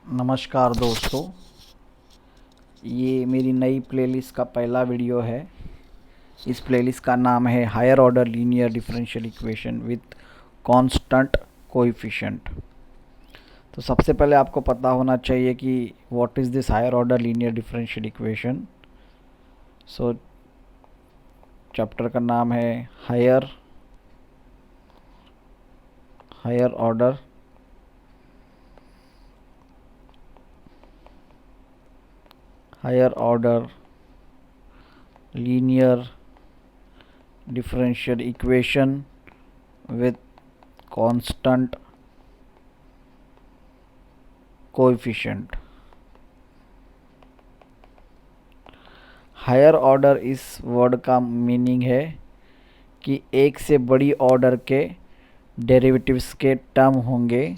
नमस्कार दोस्तों, ये मेरी नई प्लेलिस्ट का पहला वीडियो है। इस प्लेलिस्ट का नाम है higher order linear differential equation with constant coefficient. तो सबसे पहले आपको पता होना चाहिए कि what is this higher order linear differential equation. So chapter का नाम है higher order linear differential equation with constant coefficient। Higher order इस वर्ड का मीनिंग है कि एक से बड़ी ऑर्डर के डेरिवेटिव्स के टर्म होंगे,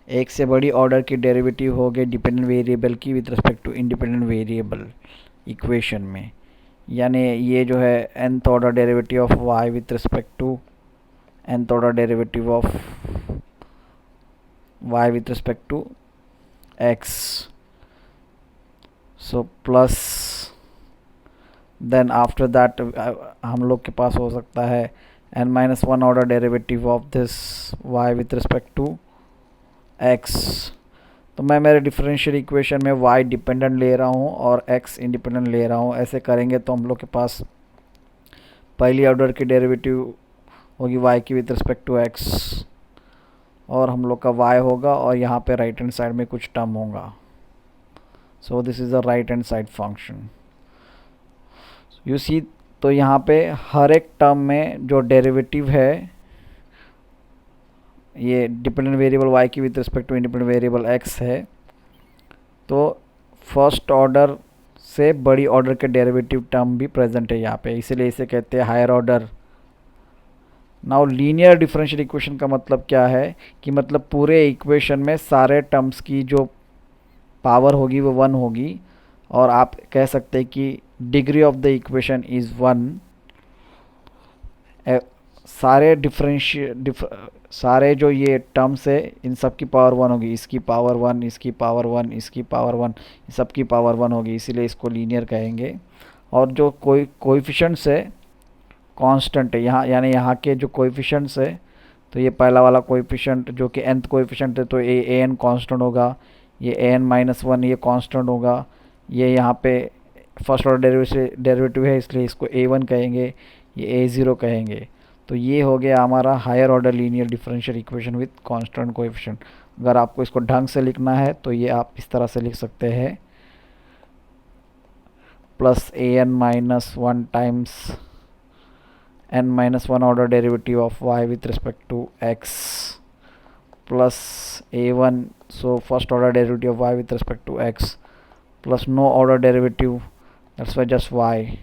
एक से बड़ी ऑर्डर की डेरिवेटिव होंगे डिपेंडेंट वेरिएबल की with respect to independent variable equation में। यानी ये जो है nth order derivative of y with respect to nth order derivative of y with respect to x। So plus then after that हम लोग के पास हो सकता है n-1 order derivative of this y with respect to x। तो मैं मेरे डिफरेंशियल इक्वेशन में y डिपेंडेंट ले रहा हूँ और x इंडिपेंडेंट ले रहा हूँ। ऐसे करेंगे तो हम लोग के पास पहली ऑर्डर की डेरिवेटिव होगी y की विथ रिस्पेक्ट टू x और हम लोग का y होगा और यहाँ पे राइट हैंड साइड में कुछ टर्म होगा। So this is a right hand side function you see. तो यहाँ पे हर एक टर्म में जो डेरिवेटिव है ये डिपेंडेंट वेरिएबल y की with respect to independent variable x है, तो फर्स्ट ऑर्डर से बड़ी ऑर्डर के डेरिवेटिव टर्म भी प्रेजेंट है यहाँ पे, इसीलिए इसे कहते हैं higher order. Now linear differential equation का मतलब क्या है कि मतलब पूरे इक्वेशन में सारे टर्म्स की जो पावर होगी वो 1 होगी और आप कह सकते हैं कि degree of the equation is 1। सारे जो ये टर्म्स है इन सब की पावर 1 होगी, इसकी पावर 1, इसकी पावर 1, इसकी पावर 1, सब की पावर 1 होगी, इसीलिए इसको लीनियर कहेंगे। और जो कोएफिशिएंट्स है कांस्टेंट है यहाँ, यानी यहाँ के जो कोएफिशिएंट्स है, तो ये पहला वाला कोएफिशिएंट जो कि nth कोएफिशिएंट है तो ए एन कांस्टेंट होगा, ये an-1 ये कांस्टेंट होगा, ये यहाँ पे फर्स्ट ऑर्डर डेरिवेटिव है इसलिए इसको a1 कहेंगे, ये a0 कहेंगे। तो ये हो गया हमारा higher order linear differential equation with constant coefficient. अगर आपको इसको ढंग से लिखना है तो ये आप इस तरह से लिख सकते हैं, plus an-1 times n-1 order derivative of y with respect to x plus a1, so first order derivative of y with respect to x plus no order derivative, that's why just y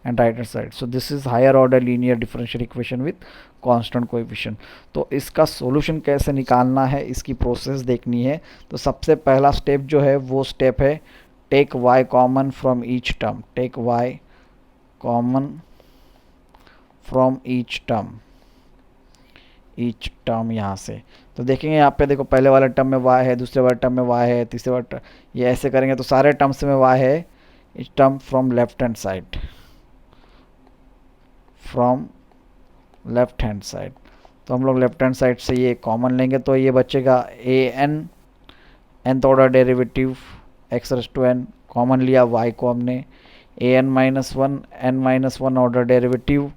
and right hand side. So this is higher order linear differential equation with constant coefficient। तो इसका solution कैसे निकालना है, इसकी process देखनी है। तो सबसे पहला स्टेप जो है वो स्टेप है take y common from each term, take y common from each term यहाँ से। तो देखेंगे यहाँ पे देखो पहले वाले टर्म में y है, दूसरे वाले टर्म में y है, तीसरे वाले टर्म, ये ऐसे करेंगे तो सारे टर्म्स में y है। इस term from left hand side, तो हम लोग लेफ्ट हैंड साइड से ये कॉमन लेंगे तो ये बचेगा an nth order derivative x raise to n, common लिया y को हमने, an-1 n-1 order derivative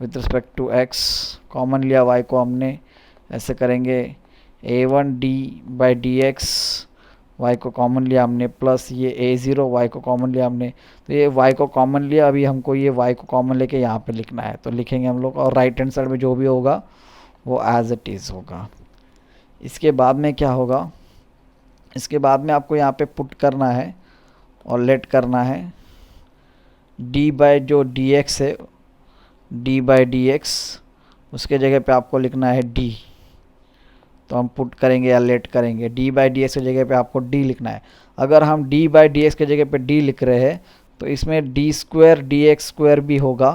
with respect to x, common लिया y को हमने। ऐसे करेंगे a1 d by D X, Y को कॉमन लिया हमने, प्लस ये a0 y को कॉमन लिया हमने। तो ये y को कॉमन लिया, अभी हमको ये y को कॉमन लेके यहाँ पे लिखना है, तो लिखेंगे हम लोग, और राइट हैंड साइड में जो भी होगा वो एज इट इज़ होगा। इसके बाद में क्या होगा, इसके बाद में आपको यहाँ पे पुट करना है और लेट करना है d बाई जो dx है, d बाई डी एक्स, उसके जगह पे आपको लिखना है d। तो हम पुट करेंगे या लेट करेंगे, d बाई डी एक्स की जगह पे आपको d लिखना है। अगर हम d बाई डी एक्स की जगह पे d लिख रहे हैं तो इसमें D square D x square भी होगा,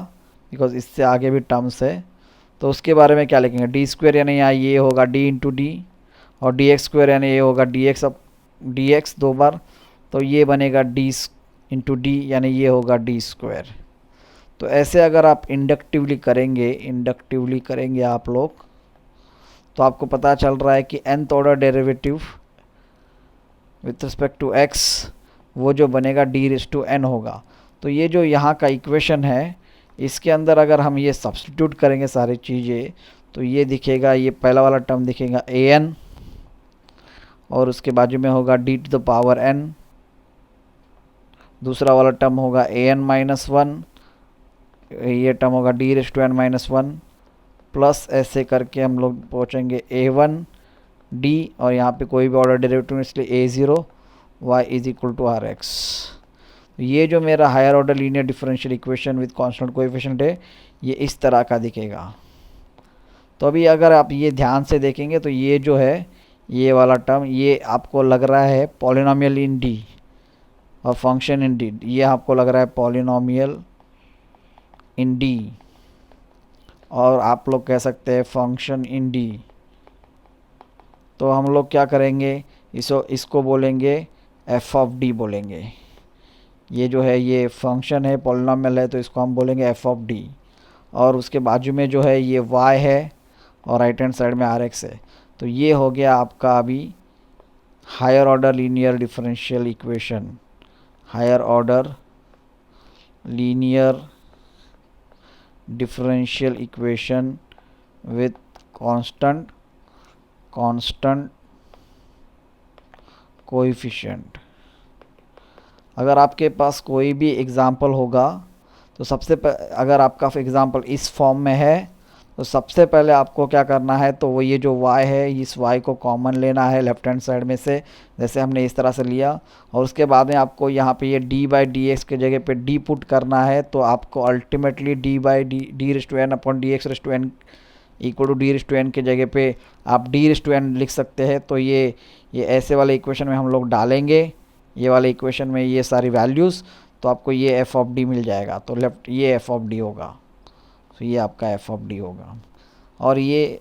बिकॉज इससे आगे भी टर्म्स है। तो उसके बारे में क्या लिखेंगे, डी स्क्वायर यानी यहाँ ये होगा d इंटू डी, और डी एक्स स्क्वायर यानी ये होगा डी एक्स, अब डी एक्स 2 बार, तो ये बनेगा डी इंटू डी यानी ये होगा डी स्क्वायर। तो ऐसे अगर आप इंडक्टिवली करेंगे आप लोग, तो आपको पता चल रहा है कि nth order derivative with respect to x वो जो बनेगा डी रेज़ टू n होगा। तो ये जो यहाँ का इक्वेशन है, इसके अंदर अगर हम ये सब्स्टिट्यूट करेंगे सारी चीज़ें, तो ये दिखेगा, ये पहला वाला टर्म दिखेगा an, और उसके बाजू में होगा d to the power n, दूसरा वाला टर्म होगा an माइनस 1, ये टर्म होगा d raise to n minus 1, प्लस ऐसे करके हम लोग पहुँचेंगे a1 d, और यहाँ पे कोई भी ऑर्डर डेरिवेटिव इसलिए a0 y is equal to R X. ये जो मेरा higher order linear differential equation with constant coefficient है, ये इस तरह का दिखेगा। तो अभी अगर आप ये ध्यान से देखेंगे तो ये जो है, ये वाला टर्म, ये आपको लग रहा है पॉलिनोमियल इन डी और फंक्शन इन डी, ये आपको लग रहा है पॉलिनोमियल इन डी, और आप लोग कह सकते हैं फंक्शन इन डी। तो हम लोग क्या करेंगे, इसको बोलेंगे एफ ऑफ डी बोलेंगे। ये जो है ये फंक्शन है, पॉलिनोमियल है, तो इसको हम बोलेंगे एफ ऑफ डी, और उसके बाजू में जो है ये y है और राइट हैंड साइड में आर एक्स है। तो ये हो गया आपका अभी higher order linear differential equation, higher order linear differential equation with constant coefficient. अगर आपके पास कोई भी एग्ज़ाम्पल होगा, तो अगर आपका एग्ज़ाम्पल इस फॉर्म में है, तो सबसे पहले आपको क्या करना है, तो वो ये जो y है, इस y को कॉमन लेना है लेफ्ट हैंड साइड में से, जैसे हमने इस तरह से लिया, और उसके बाद में आपको यहाँ पे ये d बाई डी एक्स के जगह पे d पुट करना है। तो आपको ultimately d by D raise to n upon D X raise to n equal to D raise to n के जगह पे आप डी रेज़ टू n लिख सकते हैं। तो ये ऐसे वाले इक्वेशन में हम लोग डालेंगे, ये वाले इक्वेशन में ये सारी वैल्यूज़, तो आपको ये एफ ऑफ डी मिल जाएगा। तो लेफ्ट ये एफ ऑफ डी होगा, तो ये आपका एफ ऑफ डी होगा। और ये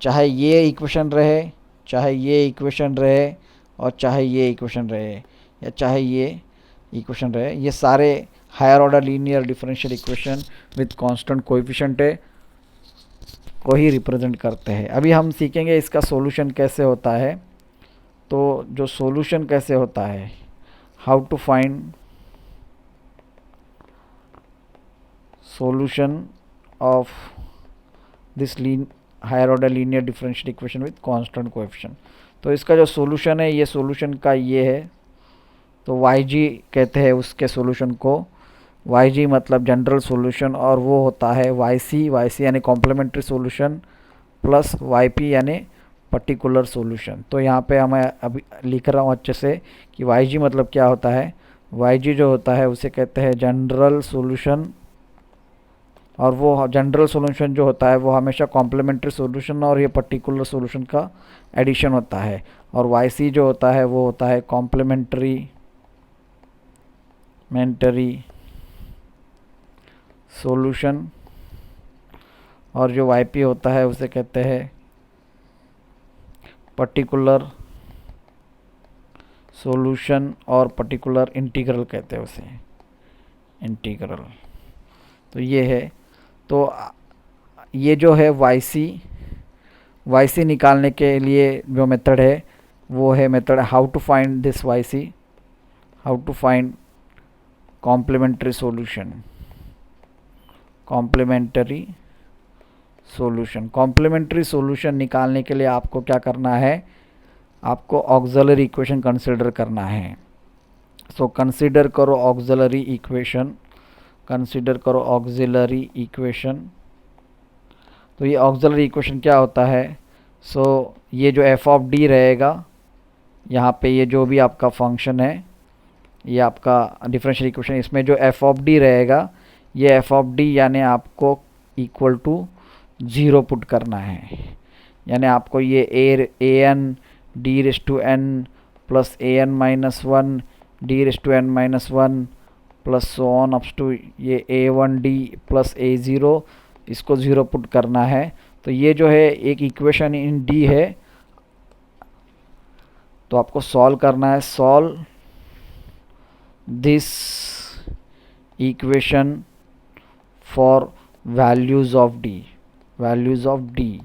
चाहे ये इक्वेशन रहे, चाहे ये इक्वेशन रहे, और चाहे ये इक्वेशन रहे, या चाहे ये इक्वेशन रहे, ये सारे higher order linear differential equation with constant coefficient को ही रिप्रेजेंट करते हैं। अभी हम सीखेंगे इसका सॉल्यूशन कैसे होता है। तो जो सॉल्यूशन कैसे होता है, how to find solution of this higher order linear differential equation with constant coefficient. तो इसका जो सॉल्यूशन है, ये सॉल्यूशन का ये है, तो yg कहते हैं उसके सॉल्यूशन को। yg मतलब जनरल सॉल्यूशन, और वो होता है yc यानी कॉम्प्लीमेंट्री सॉल्यूशन, प्लस yp यानी पर्टिकुलर सॉल्यूशन। तो यहाँ पे मैं अभी लिख रहा हूँ अच्छे से कि yg मतलब क्या होता है। yg जो होता है उसे कहते हैं जनरल सॉल्यूशन, और वो जनरल सॉल्यूशन जो होता है वो हमेशा कॉम्प्लीमेंट्री सॉल्यूशन और ये पर्टिकुलर सॉल्यूशन का एडिशन होता है। और yc जो होता है वो होता है कॉम्प्लीमेंट्री सॉल्यूशन, और जो yp होता है उसे कहते हैं पर्टिकुलर सॉल्यूशन, और पर्टिकुलर इंटीग्रल कहते हैं उसे, इंटीग्रल। तो ये है, तो ये जो है yc निकालने के लिए जो मेथड है वो है method how to find this yc, how to find complementary solution. Complementary solution निकालने के लिए आपको क्या करना है, आपको ऑक्सिलरी इक्वेशन कंसीडर करना है। सो कंसीडर करो ऑक्सिलरी इक्वेशन, तो ये ऑक्सिलरी इक्वेशन क्या होता है। सो ये जो एफ ऑफ डी रहेगा, यहाँ पे ये जो भी आपका फंक्शन है, ये आपका डिफरेंशियल इक्वेशन, इसमें जो एफ ऑफ डी रहेगा, ये एफ ऑफ डी यानी आपको इक्वल टू 0 पुट करना है। यानी आपको ये a n d raise to n plus a n minus 1 d raise to n minus 1 plus so on ups to ये a1 d प्लस a0, इसको 0 पुट करना है। तो ये जो है एक इक्वेशन इन d है, तो आपको सॉल्व करना है, solve this equation for values of D, values of D.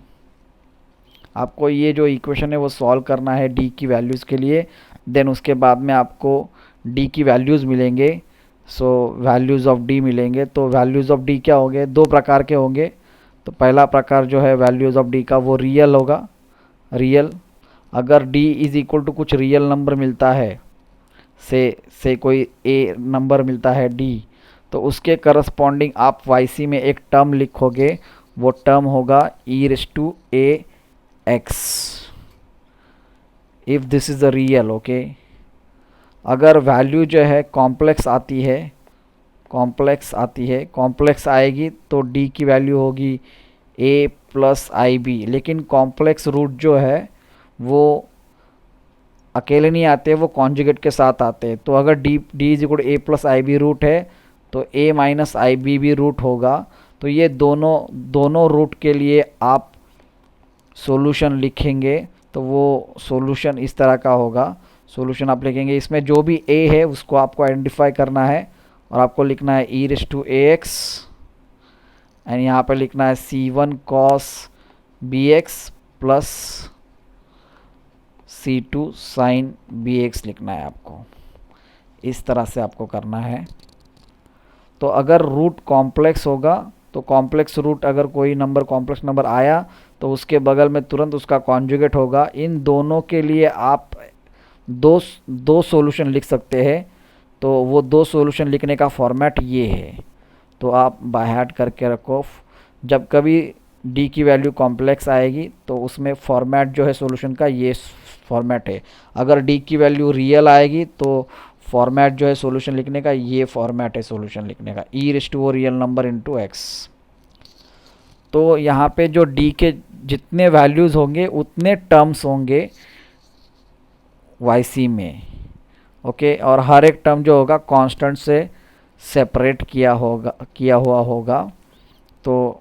आपको ये जो इक्वेशन है वो सॉल्व करना है डी की वैल्यूज़ के लिए, देन उसके बाद में आपको डी की वैल्यूज़ मिलेंगे, सो वैल्यूज़ ऑफ डी मिलेंगे। तो वैल्यूज़ ऑफ डी क्या होंगे, दो प्रकार के होंगे। तो पहला प्रकार जो है वैल्यूज़ ऑफ डी का वो रियल होगा, रियल। अगर डी इज़ इक्वल टू कुछ रियल नंबर मिलता है, से कोई ए नंबर मिलता है डी, तो उसके करस्पॉन्डिंग आप वाईसी में एक टर्म लिखोगे, वो टर्म होगा e raise to a x, if this is a real, okay. अगर वैल्यू जो है कॉम्प्लेक्स आती है, कॉम्प्लेक्स आती है, कॉम्प्लेक्स आएगी तो डी की वैल्यू होगी ए प्लस आई बी। लेकिन कॉम्प्लेक्स रूट जो है वो अकेले नहीं आते, वो कॉन्जुगेट के साथ आते हैं। तो अगर D is equal to A plus I B root है तो ए माइनस आई बी भी रूट होगा। तो ये दोनों रूट के लिए आप सॉल्यूशन लिखेंगे, तो वो सॉल्यूशन इस तरह का होगा। सॉल्यूशन आप लिखेंगे, इसमें जो भी ए है उसको आपको आइडेंटिफाई करना है और आपको लिखना है e raise to a x, and यहाँ पे लिखना है c one cos b x plus C2 sine bx लिखना है आपको। इस तरह से आपको करना है। तो अगर रूट कॉम्प्लेक्स होगा तो कॉम्प्लेक्स रूट, अगर कोई नंबर कॉम्प्लेक्स नंबर आया तो उसके बगल में तुरंत उसका कॉन्जुगेट होगा। इन दोनों के लिए आप दो सॉल्यूशन लिख सकते हैं। तो वो दो सॉल्यूशन लिखने का फॉर्मेट ये है, तो आप बाय हार्ट करके रखो। जब कभी डी की वैल्यू कॉम्प्लेक्स आएगी तो उसमें फॉर्मेट जो है सॉल्यूशन का ये फॉर्मेट है। अगर डी की वैल्यू रियल आएगी तो फॉर्मेट जो है सॉल्यूशन लिखने का ये फॉर्मेट है सॉल्यूशन लिखने का, ई रेस टू वो रियल नंबर इनटू एक्स। तो यहाँ पे जो डी के जितने वैल्यूज़ होंगे उतने टर्म्स होंगे वाईसी में, ओके। और हर एक टर्म जो होगा कांस्टेंट से सेपरेट किया हुआ होगा। तो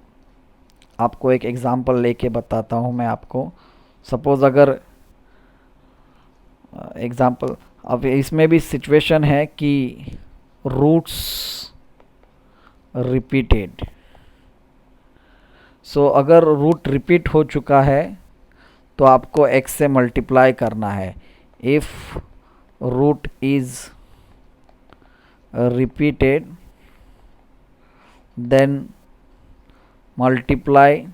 आपको एक एग्जांपल लेके बताता हूँ मैं आपको। सपोज़ अगर एग्जांपल, अब इसमें भी सिचुएशन है कि रूट्स रिपीटेड। सो अगर रूट रिपीट हो चुका है तो आपको x से मल्टीप्लाई करना है। If root is repeated then multiply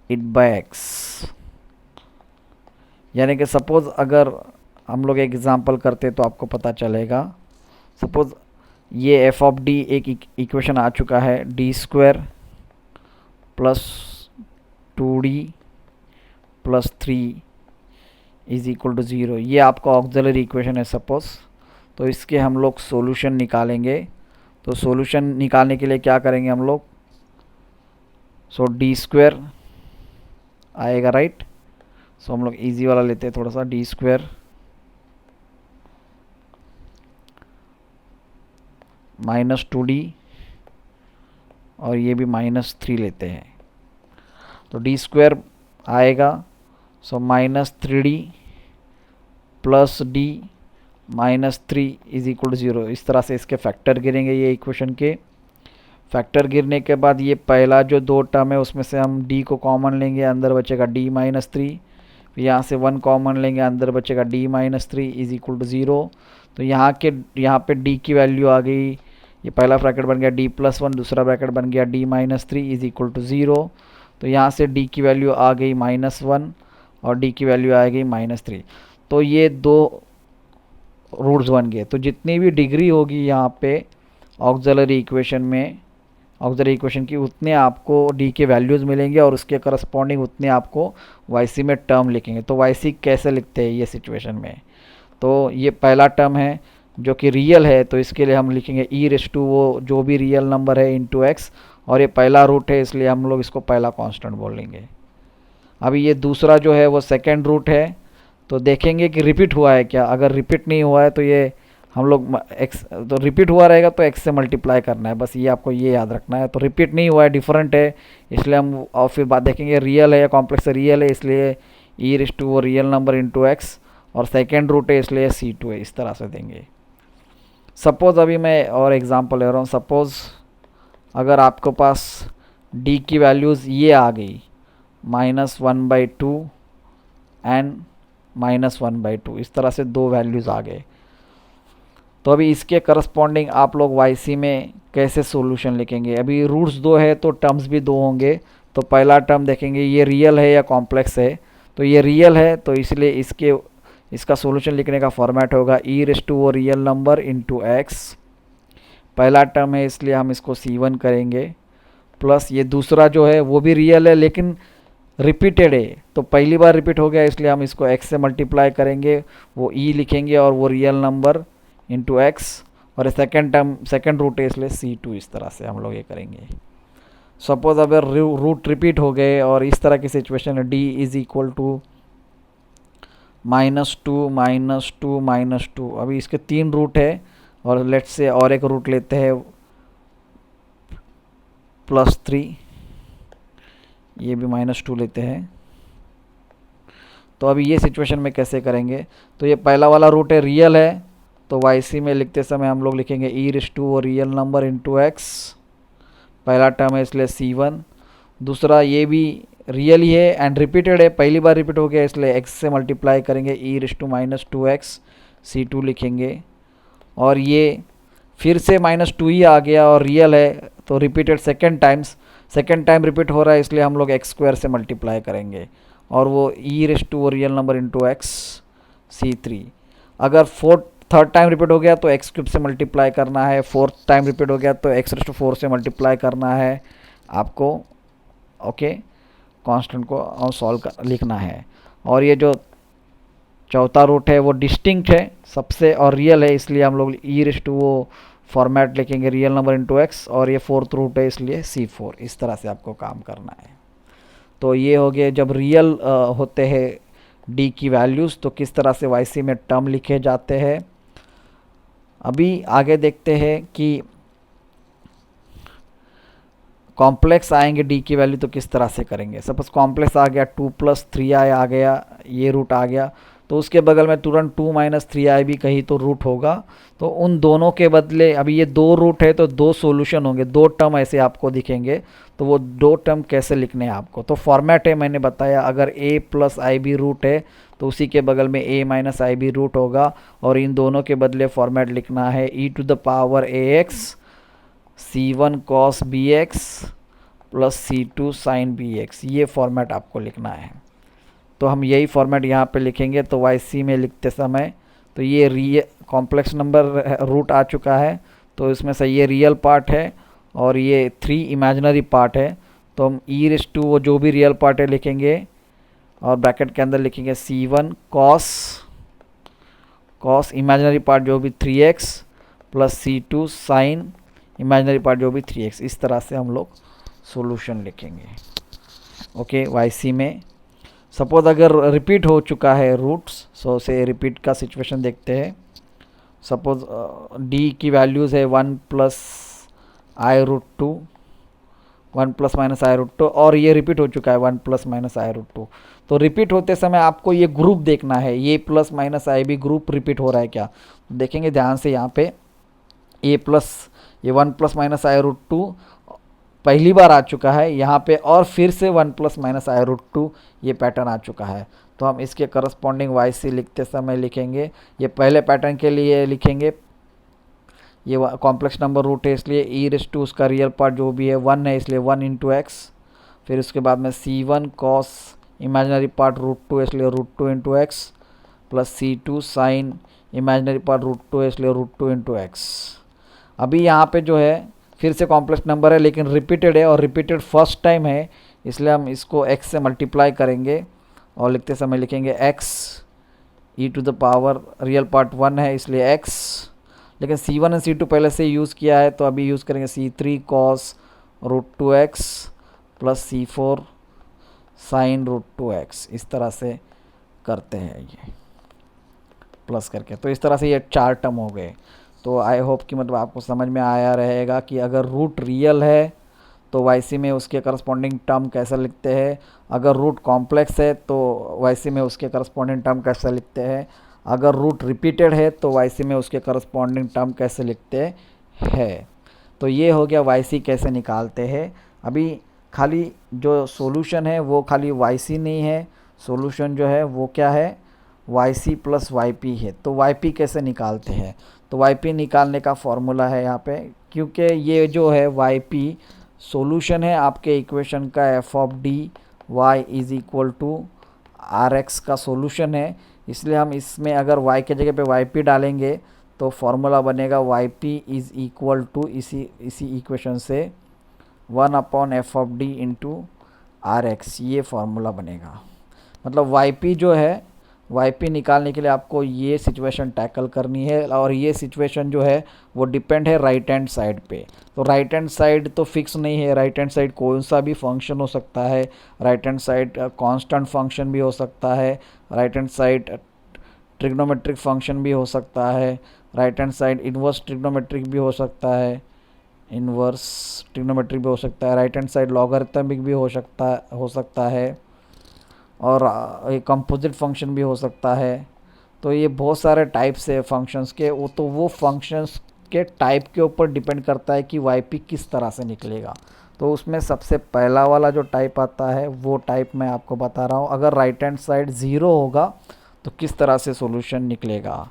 it by x। यानी कि सपोज़ अगर हम लोग एग्जांपल करते तो आपको पता चलेगा। सपोज़ ये एफ ऑफ डी एक इक्वेशन आ चुका है, D square plus 2d plus 3 is equal to 0। ये आपका ऑक्सिलरी इक्वेशन है सपोज़। तो इसके हम लोग सॉल्यूशन निकालेंगे। तो सॉल्यूशन निकालने के लिए क्या करेंगे हम लोग, सो डी स्क्वायर आएगा, राइट। सो हम लोग इजी वाला लेते हैं थोड़ा सा, डी स्क्वायर माइनस 2d और ये भी माइनस 3 लेते हैं। तो डी स्क्वायर आएगा, so minus 3d plus d minus 3 is equal to 0। इस तरह से इसके फैक्टर गिरेंगे। ये इक्वेशन के फैक्टर गिरने के बाद ये पहला जो दो टर्म है उसमें से हम d को कॉमन लेंगे, अंदर बचेगा d माइनस 3। फिर यहाँ से 1 कॉमन लेंगे, अंदर बचेगा d minus 3 is equal to 0। तो यहाँ पे d की वैल्यू आ गई, ये पहला ब्रैकेट बन गया d प्लस 1, दूसरा ब्रैकेट बन गया d minus 3 is equal to 0। तो यहाँ से d की वैल्यू आ गई माइनस 1 और d की वैल्यू आ गई माइनस 3। तो ये दो रूट्स बन गए। तो जितनी भी डिग्री होगी यहाँ पे ऑक्सिलरी इक्वेशन में, ऑक्सिलरी इक्वेशन की, उतने आपको d के वैल्यूज़ मिलेंगे और उसके करस्पॉन्डिंग उतने आपको yc में टर्म लिखेंगे। तो yc कैसे लिखते हैं ये सिचुएशन में, तो ये पहला टर्म है जो कि रियल है, तो इसके लिए हम लिखेंगे ई रेस टू वो जो भी रियल नंबर है इनटू x, और ये पहला रूट है इसलिए हम लोग इसको पहला कांस्टेंट बोलेंगे। अभी ये दूसरा जो है वो सेकंड रूट है, तो देखेंगे कि रिपीट हुआ है क्या। अगर रिपीट नहीं हुआ है तो ये हम लोग x, तो रिपीट हुआ रहेगा तो x से मल्टीप्लाई करना है, बस ये आपको ये याद रखना है। तो रिपीट नहीं हुआ है, डिफरेंट है, इसलिए हम और फिर बात देखेंगे रियल है या कॉम्प्लेक्स है। रियल है इसलिए ई रेस टू वो रियल नंबर इंटू एक्स, और सेकेंड रूट है इसलिए C2 है, इस तरह से देंगे। सपोज़ अभी मैं और एग्जांपल ले रहा हूँ। सपोज़ अगर आपके पास डी की वैल्यूज़ ये आ गई -1/2 एंड -1/2, इस तरह से दो वैल्यूज़ आ गए, तो अभी इसके करस्पॉन्डिंग आप लोग YC में कैसे सॉल्यूशन लिखेंगे। अभी रूट्स दो है तो टर्म्स भी दो होंगे, तो पहला टर्म देखेंगे ये रियल है या कॉम्प्लेक्स है, तो ये रियल है तो इसलिए इसका सॉल्यूशन लिखने का फॉर्मेट होगा ई रेस टू वो रियल नंबर इंटू एक्स। पहला टर्म है इसलिए हम इसको C1 करेंगे, प्लस ये दूसरा जो है वो भी रियल है लेकिन रिपीटेड है, तो पहली बार रिपीट हो गया इसलिए हम इसको x से मल्टीप्लाई करेंगे, वो e लिखेंगे और वो रियल नंबर इंटू एक्स, और सेकेंड टर्म सेकेंड रूट है इसलिए C2, इस तरह से हम लोग ये करेंगे। सपोज अगर रूट रिपीट हो गए और इस तरह की सिचुएशन है, d इज इक्वल टू -2 -2 अभी इसके 3 रूट है, और लेट्स से और एक रूट लेते हैं +3, ये भी -2 लेते हैं। तो अभी ये सिचुएशन में कैसे करेंगे, तो ये पहला वाला रूट है रियल है, तो YC में लिखते समय हम लोग लिखेंगे ई रेस टू वो रियल नंबर इंटू एक्स, पहला टर्म है इसलिए C1, दूसरा ये भी रियल ही है एंड रिपीटेड है, पहली बार रिपीट हो गया इसलिए x से मल्टीप्लाई करेंगे ई रेस टू -2x, C2 लिखेंगे, और ये फिर से -2 ही आ गया और रियल है तो रिपीटेड सेकेंड टाइम रिपीट हो रहा है इसलिए हम लोग x² से मल्टीप्लाई करेंगे, और वो ई रेस टू वो real number into x C3। अगर थर्ड टाइम रिपीट हो गया तो x³ से मल्टीप्लाई करना है, फोर्थ टाइम रिपीट हो गया तो x⁴ से मल्टीप्लाई करना है आपको, ओके, कांस्टेंट को सॉल्व लिखना है। और ये जो चौथा रूट है वो डिस्टिंक्ट है सबसे और रियल है इसलिए हम लोग ई रेस टू वो फॉर्मेट लिखेंगे रियल नंबर इंटू एक्स, और ये फोर्थ रूट है इसलिए C4, इस तरह से आपको काम करना है। तो ये हो गया जब रियल होते हैं डी की वैल्यूज़ तो किस तरह से YC में टर्म लिखे जाते हैं। अभी आगे देखते हैं कि कॉम्प्लेक्स आएंगे डी की वैल्यू तो किस तरह से करेंगे। सपोज कॉम्प्लेक्स आ गया 2 + 3i आ गया, ये रूट आ गया, तो उसके बगल में तुरंत 2 - 3i भी कहीं तो रूट होगा, तो उन दोनों के बदले अभी ये दो रूट है तो दो सॉल्यूशन होंगे, दो टर्म ऐसे आपको दिखेंगे, तो वो दो टर्म कैसे लिखने हैं आपको। तो फॉर्मेट है मैंने बताया, अगर a + ib रूट है तो उसी के बगल में a - ib रूट होगा, और इन दोनों के बदले फॉर्मेट लिखना है e⁴ c1 cos bx + c2 sin bx, ये फॉर्मेट आपको लिखना है। तो हम यही फॉर्मेट यहाँ पे लिखेंगे। तो YC में लिखते समय तो ये कॉम्प्लेक्स नंबर रूट आ चुका है, तो इसमें से ये रियल पार्ट है और ये 3 इमेजिनरी पार्ट है, तो हम ई रेस टू वो जो भी रियल पार्ट है लिखेंगे और ब्रैकेट के अंदर लिखेंगे C1 cos इमेजिनरी पार्ट जो भी 3x + C2 sin imaginary part जो भी 3x, इस तरह से हम लोग सॉल्यूशन लिखेंगे, ओके। YC में सपोज अगर रिपीट हो चुका है रूट्स, सो से रिपीट का सिचुएशन देखते हैं। सपोज डी की वैल्यूज़ है 1 + i√2, 1 ± i√2, और ये रिपीट हो चुका है 1 ± i√2। तो रिपीट होते समय आपको ये ग्रुप देखना है, ये + - ib ग्रुप रिपीट हो रहा है क्या, देखेंगे ध्यान से। यहाँ पे ये 1 ± i√2 पहली बार आ चुका है यहाँ पे, और फिर से 1 ± i√2 ये पैटर्न आ चुका है, तो हम इसके करस्पॉन्डिंग YC लिखते समय लिखेंगे, ये पहले पैटर्न के लिए लिखेंगे, ये कॉम्प्लेक्स नंबर रूट है इसलिए ई रेस टू उसका रियल पार्ट जो भी है 1 है इसलिए 1 × x, फिर उसके बाद में C1 cos इमेजिनरी पार्ट √2 इसलिए √2 × x, + C2 sin imaginary part √2 इसलिए √2 × x। अभी यहाँ पे जो है फिर से कॉम्प्लेक्स नंबर है लेकिन रिपीटेड है, और रिपीटेड फर्स्ट टाइम है इसलिए हम इसको x से मल्टीप्लाई करेंगे, और लिखते समय लिखेंगे x e⁴ रियल पार्ट 1 है इसलिए x, लेकिन C1 और C2 पहले से यूज़ किया है तो अभी यूज़ करेंगे C3 cos √2x + C4 sin √2x, इस तरह से करते हैं ये प्लस करके। तो इस तरह से ये 4 टर्म हो गए। तो आई होप कि मतलब आपको समझ में आया रहेगा कि अगर रूट रियल है तो वाई में उसके करस्पॉन्डिंग टर्म कैसे लिखते हैं, अगर रूट कॉम्प्लेक्स है तो वाई में उसके करस्पॉन्डिंग टर्म कैसे लिखते हैं, अगर रूट रिपीटेड है तो वाई में उसके करस्पॉन्डिंग टर्म कैसे लिखते हैं। तो ये हो गया वाई कैसे निकालते हैं। अभी खाली जो सॉल्यूशन है वो खाली वाई नहीं है, सॉल्यूशन जो है वो क्या है, Y C plus Y P है। तो वाई पी कैसे निकालते हैं, तो वाई पी निकालने का फॉर्मूला है यहाँ पे, क्योंकि ये जो है वाई पी सॉल्यूशन है आपके इक्वेशन का F of D Y is equal to R X का सॉल्यूशन है, इसलिए हम इसमें अगर y के जगह पे वाई पी डालेंगे तो फॉर्मूला बनेगा Y P is equal to इसी इक्वेशन से 1 upon F of D into R X, ये फार्मूला बनेगा। मतलब वाई पी जो है, वाई पी निकालने के लिए आपको ये सिचुएशन टैकल करनी है, और ये सिचुएशन जो है वो डिपेंड है राइट हैंड साइड पे। तो राइट हैंड साइड तो फिक्स नहीं है, राइट हैंड साइड कौन सा भी फंक्शन हो सकता है, right hand side constant function भी हो सकता है, right hand side trigonometric function भी हो सकता है, right hand side inverse trigonometric भी हो सकता है, इन्वर्स ट्रिग्नोमेट्रिक भी हो सकता है, राइट हैंड साइड लॉगरिथमिक भी हो सकता है, और एक कंपोजिट फंक्शन भी हो सकता है। तो ये बहुत सारे टाइप्स है फंक्शंस के, वो फंक्शंस के टाइप के ऊपर डिपेंड करता है कि वाई पी किस तरह से निकलेगा। तो उसमें सबसे पहला वाला जो टाइप आता है वो टाइप मैं आपको बता रहा हूँ। अगर राइट हैंड साइड ज़ीरो होगा तो किस तरह से सॉल्यूशन निकलेगा,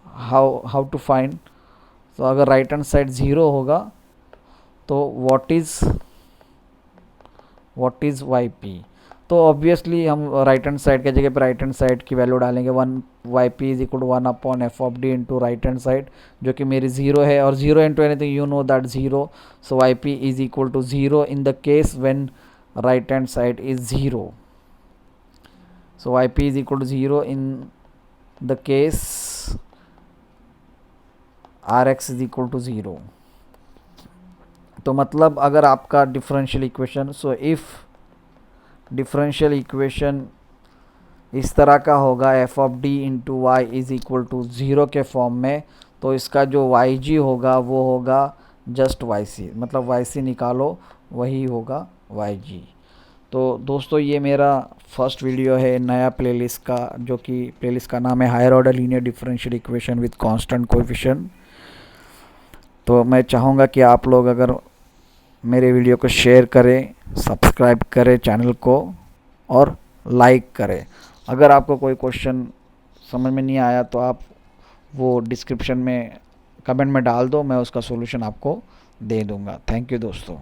हाउ टू फाइंड। तो अगर राइट हैंड साइड ज़ीरो होगा तो व्हाट इज़ वाई पी। तो ऑब्वियसली हम राइट हैंड साइड के जगह पे राइट हैंड साइड की वैल्यू डालेंगे, 1 Y P is equal to 1 upon F of D into right hand side, जो कि मेरी ज़ीरो है, और zero into anything you know that zero, so Y P is equal to zero in the case when right hand side is zero. So Y P is equal to zero in the case R X is equal to zero. तो मतलब अगर आपका differential equation, so if differential equation इस तरह का होगा F of D into Y is equal to zero के form में, तो इसका जो वाई जी होगा वो होगा जस्ट वाई सी, मतलब वाई सी निकालो वही होगा वाई जी। तो दोस्तों ये मेरा फर्स्ट वीडियो है नया प्लेलिस्ट का, जो कि प्लेलिस्ट का नाम है higher order linear differential equation with constant coefficient. तो मैं चाहूँगा कि आप लोग अगर मेरे वीडियो को शेयर करें, सब्सक्राइब करें चैनल को, और लाइक करें। अगर आपको कोई क्वेश्चन समझ में नहीं आया तो आप वो डिस्क्रिप्शन में कमेंट में डाल दो, मैं उसका सॉल्यूशन आपको दे दूँगा। थैंक यू दोस्तों।